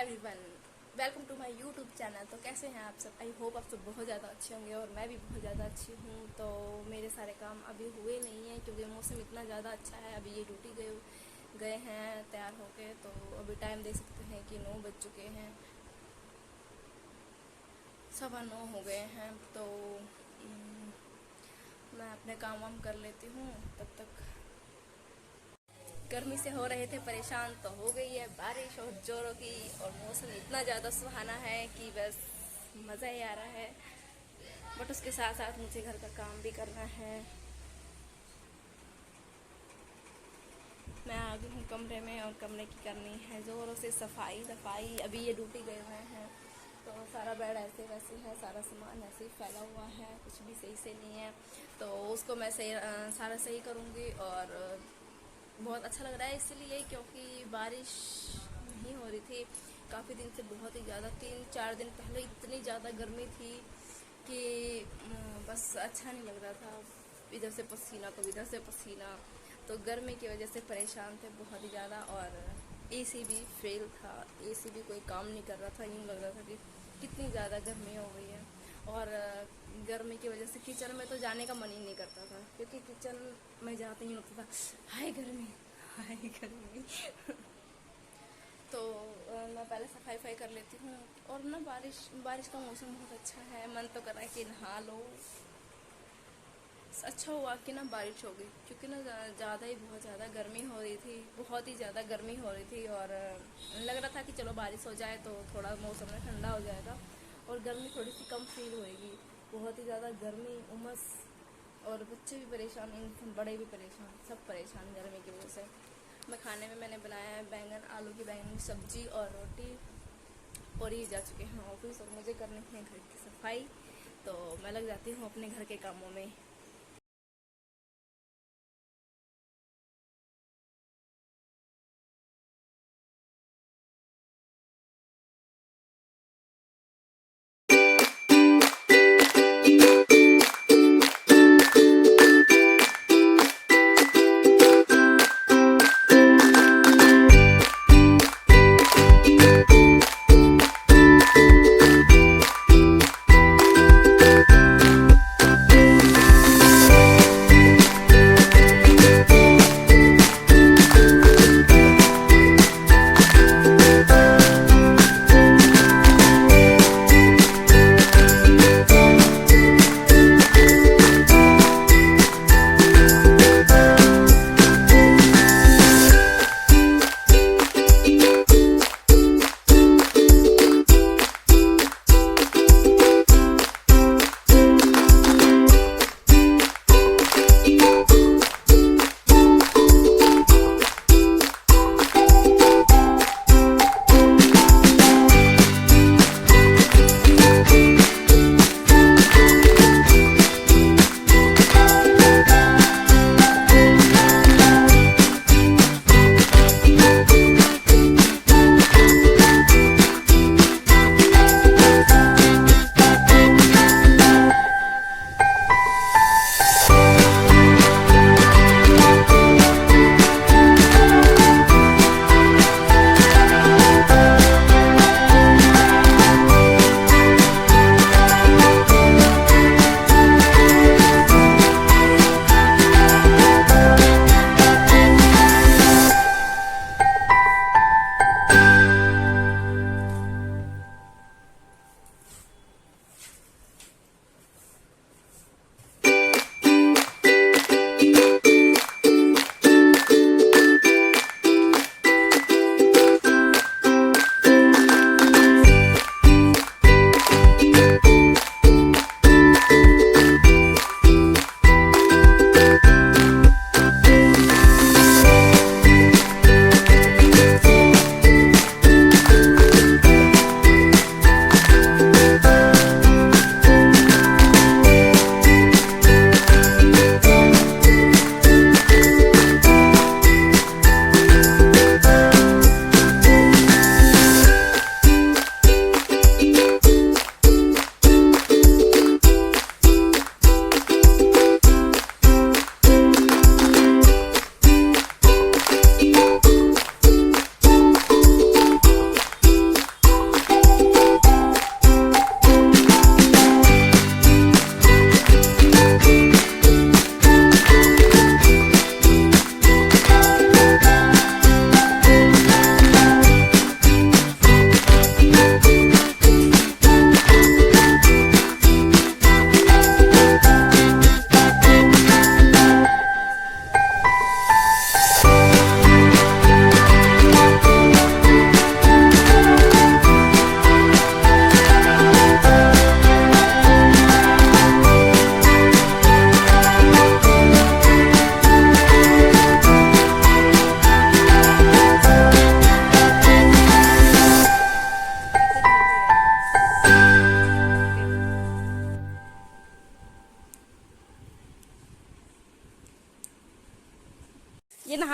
Everyone, welcome to my YouTube channel. तो कैसे हैं आप सब? आई होप आप सब बहुत ज़्यादा अच्छे होंगे और मैं भी बहुत ज़्यादा अच्छी हूँ। तो मेरे सारे काम अभी हुए नहीं हैं क्योंकि मौसम इतना ज़्यादा अच्छा है। अभी ये ड्यूटी गए हैं तैयार होके, तो अभी टाइम देख सकते हैं कि 9 बज चुके हैं, 9:15 हो गए हैं। तो मैं अपने काम वाम कर लेती हूँ तब तक। गर्मी से हो रहे थे परेशान, तो हो गई है बारिश और जोरों की, और मौसम इतना ज़्यादा सुहाना है कि बस मज़ा ही आ रहा है। बट उसके साथ साथ मुझे घर का काम भी करना है। मैं आ गई हूँ कमरे में और कमरे की करनी है ज़ोरों से सफाई। अभी ये ड्यूटी गए हुए हैं तो सारा बेड ऐसे वैसे है, सारा सामान ऐसे ही फैला हुआ है, कुछ भी सही से नहीं है। तो उसको मैं सारा सही करूँगी। और बहुत अच्छा लग रहा है इसलिए क्योंकि बारिश नहीं हो रही थी काफ़ी दिन से, बहुत ही ज़्यादा। 3-4 दिन पहले इतनी ज़्यादा गर्मी थी कि बस अच्छा नहीं लग रहा था। इधर से पसीना तो इधर से पसीना, तो गर्मी की वजह से परेशान थे बहुत ही ज़्यादा। और एसी भी फेल था, एसी भी कोई काम नहीं कर रहा था। यूँ लग रहा था कि कितनी ज़्यादा गर्मी हो गई है। और गर्मी की वजह से किचन में तो जाने का मन ही नहीं करता था, क्योंकि किचन में जाते ही होता था हाय गर्मी, हाय गर्मी। तो मैं पहले सफाई कर लेती हूँ। और ना बारिश का मौसम बहुत अच्छा है, मन तो कर रहा है कि नहा लो। अच्छा हुआ कि ना बारिश हो गई, क्योंकि ना ज़्यादा ही बहुत ज़्यादा गर्मी हो रही थी, बहुत ही ज़्यादा गर्मी हो रही थी। और लग रहा था कि चलो बारिश हो जाए तो थोड़ा मौसम में ठंडा हो जाएगा और गर्मी थोड़ी सी कम फील होएगी। बहुत ही ज़्यादा गर्मी, उमस, और बच्चे भी परेशान, इंसान बड़े भी परेशान, सब परेशान गर्मी की वजह से। मैं खाने में मैंने बनाया है आलू की बैंगन की सब्जी और रोटी। और ये जा चुके हैं ऑफिस और मुझे करनी है घर की सफाई। तो मैं लग जाती हूँ अपने घर के कामों में।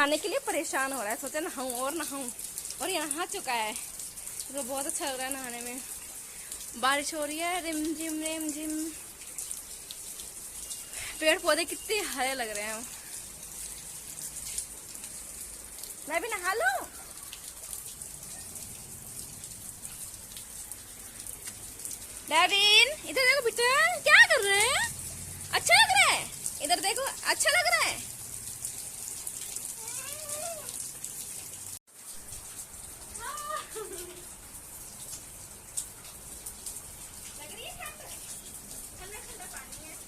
नहाने के लिए परेशान हो रहा है, सोचा नहाऊं और नहाऊं, और यहाँ नहा चुका है तो बहुत अच्छा लग रहा है नहाने में। बारिश हो रही है रिम झिम, पेड़ पौधे कितने हरे लग रहे हैं। मैं भी नहा लूं। डेविन इधर देखो बेटा, क्या कर रहे हैं? अच्छा लग रहा है, इधर देखो अच्छा लग रहा है। लग रही है ठंड, ठंडा ठंडा पानी है।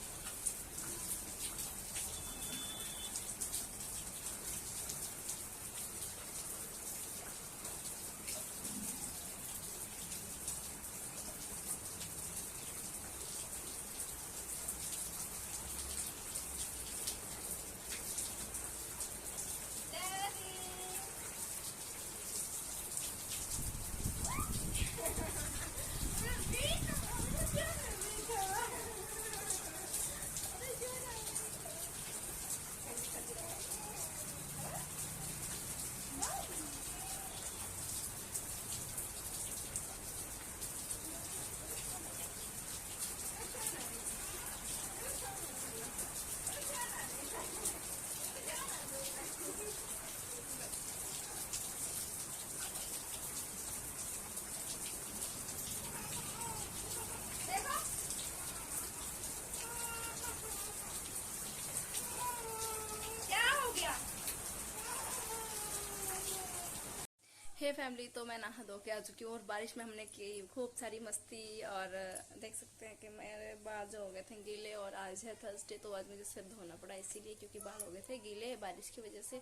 हे फैमिली, तो मैं नहा धो के आ चुकी हूँ और बारिश में हमने की खूब सारी मस्ती। और देख सकते हैं कि मेरे बाल जो हो गए थे गीले, और आज है थर्सडे तो आज मुझे सिर धोना पड़ा इसीलिए, क्योंकि बाल हो गए थे गीले बारिश की वजह से।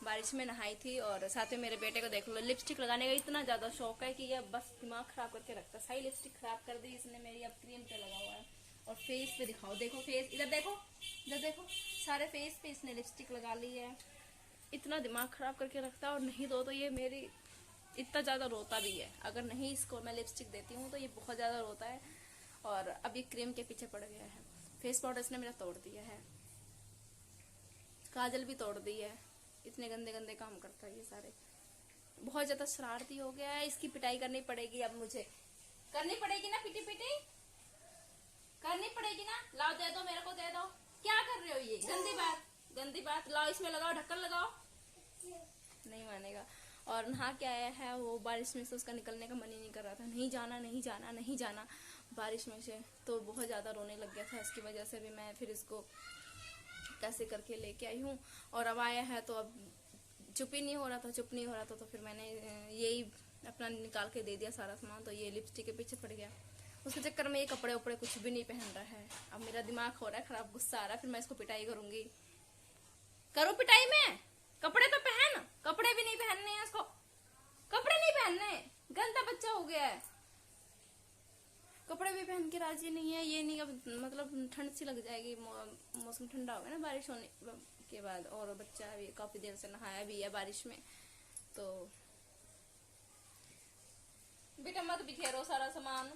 बारिश में नहाई थी। और साथ में मेरे बेटे को देख लो, लिपस्टिक लगाने का इतना ज़्यादा शौक है कि ये बस दिमाग खराब करके रखता है। सारी लिपस्टिक खराब कर दी इसने मेरी, अब क्रीम पे लगा हुआ है। और फेस पे दिखाओ, देखो फेस, इधर देखो, इधर देखो, सारे फेस पे इसने लिपस्टिक लगा ली है। इतना दिमाग खराब करके रखता है। और नहीं दो तो ये मेरी इतना ज़्यादा रोता भी है। अगर नहीं इसको मैं लिपस्टिक देती हूँ तो ये बहुत ज़्यादा रोता है। और अब ये क्रीम के पीछे पड़ गया है। फेस पाउडर इसने मेरा तोड़ दिया है, काजल भी तोड़ दी है। इतने गंदे गंदे काम करता है ये सारे। बहुत ज़्यादा शरारती हो गया है। इसकी पिटाई करनी पड़ेगी, अब मुझे करनी पड़ेगी ना, पिटी पिटी करनी पड़ेगी ना। लाओ दे दो, मेरे को दे दो। क्या कर रहे हो ये गंदी बात, गंदी बात। लाओ इसमें लगाओ, ढक्कन लगाओ। नहीं मानेगा। और नहा के आया है वो, बारिश में से उसका निकलने का मन ही नहीं कर रहा था। नहीं जाना नहीं जाना नहीं जाना बारिश में से। तो बहुत ज़्यादा रोने लग गया था। इसकी वजह से भी मैं फिर इसको कैसे करके लेके आई हूँ। और अब आया है तो अब चुप ही नहीं हो रहा था, चुप नहीं हो रहा था। तो फिर मैंने यही अपना निकाल के दे दिया सारा सामान। तो ये लिपस्टिक के पीछे पड़ गया। उसके चक्कर में ये कपड़े उपड़े कुछ भी नहीं पहन रहा है। अब मेरा दिमाग हो रहा है खराब, गुस्सा आ रहा है। फिर मैं इसको पिटाई करूंगी। करूँ पिटाई में? कपड़े तो पहन। कपड़े भी नहीं पहनने हैं इसको, कपड़े नहीं पहनने, गंदा बच्चा हो गया है। कपड़े भी पहन के राजी नहीं है। ये नहीं, अब मतलब ठंड सी लग जाएगी, मौसम ठंडा होगा ना बारिश होने के बाद। और बच्चा भी काफी देर से नहाया भी है बारिश में। तो बेटा मत बिखेरो सारा सामान।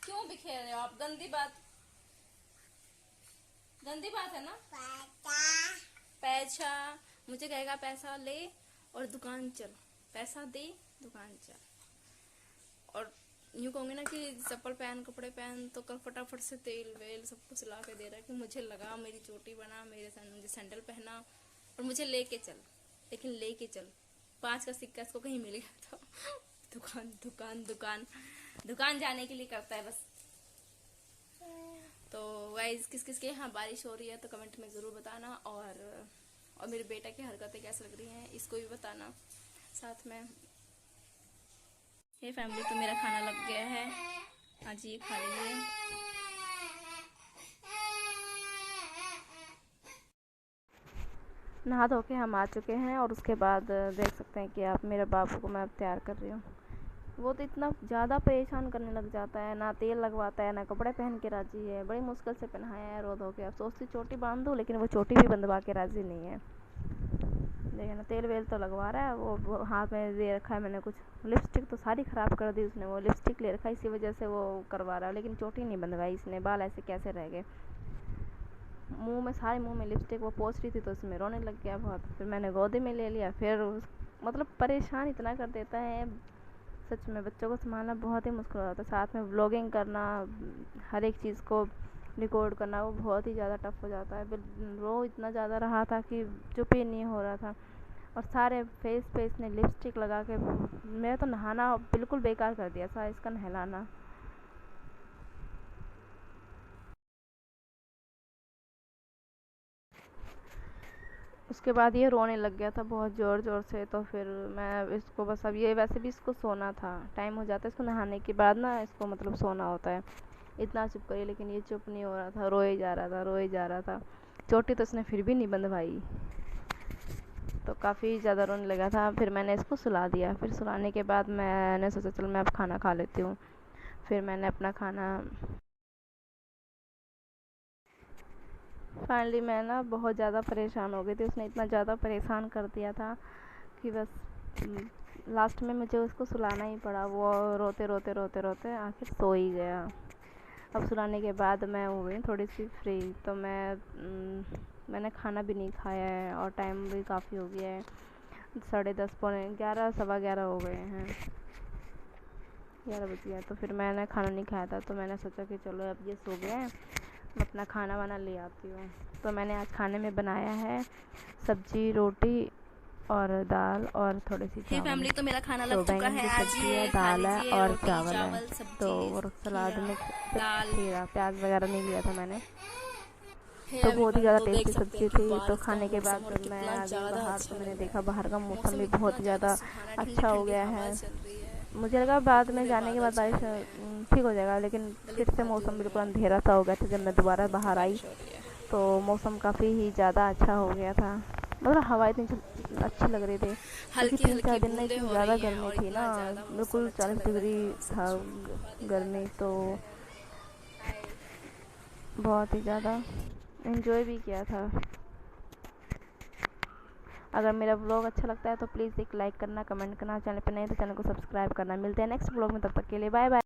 क्यों बिखेर रहे हो आप? गंदी बात, गंदी बात है ना। पैसा मुझे कहेगा पैसा ले और दुकान चल, पैसा दे दुकान चल। और यूँ कहूँगी ना कि चप्पल पहन, कपड़े पहन, तो कल फटाफट से तेल वेल सब कुछ ला के दे रहा है कि मुझे लगा, मेरी चोटी बना, मुझे सैंडल पहना और मुझे लेके चल। लेकिन लेके चल 5 का सिक्का इसको कहीं मिल गया तो दुकान दुकान दुकान दुकान जाने के लिए करता है बस। तो गाइस, किस किस के यहाँ बारिश हो रही है तो कमेंट में ज़रूर बताना। और मेरे बेटा की हरकतें कैसे लग रही हैं इसको भी बताना साथ में। ये फैमिली, तो मेरा खाना लग गया है, आज ये खा लीजिए। नहा धो के हम आ चुके हैं। और उसके बाद देख सकते हैं कि आप, मेरे बाबू को मैं अब तैयार कर रही हूँ। वो तो इतना ज़्यादा परेशान करने लग जाता है, ना तेल लगवाता है ना कपड़े पहन के राजी है। बड़ी मुश्किल से पहनाया है रो धो के। अब सोचती चोटी बांध दूँ, लेकिन वो चोटी भी बंधवा के राजी नहीं है। देखिए ना, तेल वेल तो लगवा रहा है। वो हाथ में दे रखा है मैंने कुछ। लिपस्टिक तो सारी ख़राब कर दी उसने। वो लिपस्टिक ले रखा है, इसी वजह से वो करवा रहा है। लेकिन चोटी नहीं बंधवाई इसने। बाल ऐसे कैसे रह गए। मुंह में, सारे मुंह में लिपस्टिक वो पोंछ रही थी तो उसमें रोने लग गया बहुत। फिर मैंने गोदी में ले लिया। फिर मतलब परेशान इतना कर देता है, सच में बच्चों को संभालना बहुत ही मुश्किल हो जाता है। साथ में व्लॉगिंग करना, हर एक चीज़ को रिकॉर्ड करना, वो बहुत ही ज़्यादा टफ हो जाता है। रो इतना ज़्यादा रहा था कि चुप ही नहीं हो रहा था। और सारे फेस पे इसने लिपस्टिक लगा के, मेरा तो नहाना बिल्कुल बेकार कर दिया था, इसका नहलाना। उसके बाद ये रोने लग गया था बहुत ज़ोर ज़ोर से। तो फिर मैं इसको बस, अब ये वैसे भी इसको सोना था, टाइम हो जाता है इसको नहाने के बाद ना, इसको मतलब सोना होता है। इतना चुप करिए, लेकिन ये चुप नहीं हो रहा था, रोए जा रहा था, रोए जा रहा था। चोटी तो इसने फिर भी नहीं बंधवाई, तो काफ़ी ज़्यादा रोने लगा था। फिर मैंने इसको सुला दिया। फिर सुलाने के बाद मैंने सोचा चल मैं अब खाना खा लेती हूँ। फिर मैंने अपना खाना, फाइनली मैं ना बहुत ज़्यादा परेशान हो गई थी। उसने इतना ज़्यादा परेशान कर दिया था कि बस लास्ट में मुझे उसको सुलाना ही पड़ा। वो रोते रोते रोते रोते आखिर सो ही गया। अब सुलाने के बाद मैं हो गई थोड़ी सी फ्री। तो मैंने खाना भी नहीं खाया है और टाइम भी काफ़ी हो गया है, 10:30 पौने 11, 11:15 हो गए हैं, 11 बज गया। तो फिर मैंने खाना नहीं खाया था, तो मैंने सोचा कि चलो अब ये सो गए हैं, मैं अपना खाना वाना ले आती हूँ। तो मैंने आज खाने में बनाया है सब्जी, रोटी और दाल और थोड़ी सी चावल। फैमिली, तो मेरा खाना तो लग चुका बैंगन है, की आज सब्जी ये है, खा दाल है लीजिए, और रोटी चावल है। चावल तो सब्जी और सलाद खीरा में दाल सिर्फ खीरा, प्याज वगैरह नहीं लिया था मैंने। है। तो अभी बहुत ही मैंने ज़्यादा तो देख टेस्टी सकते सब्ज़ी हैं कि थी। तो बारिश का खाने के मौसम बाद और मैं कितना आ गई ज़्यादा बाहर। तो अच्छा मैंने लग रहा देखा है। बाहर का मौसम मौसम भी इतना बहुत ही ज़्यादा ज़्यादा सुहाना, ठंडी अच्छा हो ठंडी गया हवा है। चल रही है मुझे लगा और बाद में पूरे जाने के बादल बाद छाए बारिश हुए हैं, ठीक हो जाएगा, लेकिन गले फिर से फैलते मौसम हुए बिल्कुल हैं, अंधेरा सा हो गया था जब मैं दोबारा देखिए बाहर आई। बारिश हो रही है। तो मौसम काफ़ी ही ज़्यादा अच्छा हो गया था, मतलब हवा इतनी अच्छी लग रही थी। क्योंकि हल्की 3-4 हल्की दिन ना बूंदें इतनी हो ज़्यादा रही हैं गर्मी और थी ना, इतना ज़्यादा मौसम बिल्कुल अच्छा 40 लग रहा डिग्री है, था सच में बहुत ही ज़्यादा गर्मी। तो हाय। बहुत ही ज़्यादा इन्जॉय भी किया था। अगर मेरा व्लॉग अच्छा लगता है तो प्लीज़ एक लाइक करना, कमेंट करना, चैनल पर नहीं तो चैनल को सब्सक्राइब करना। मिलते हैं नेक्स्ट व्लॉग में, तब तक के लिए बाय बाय।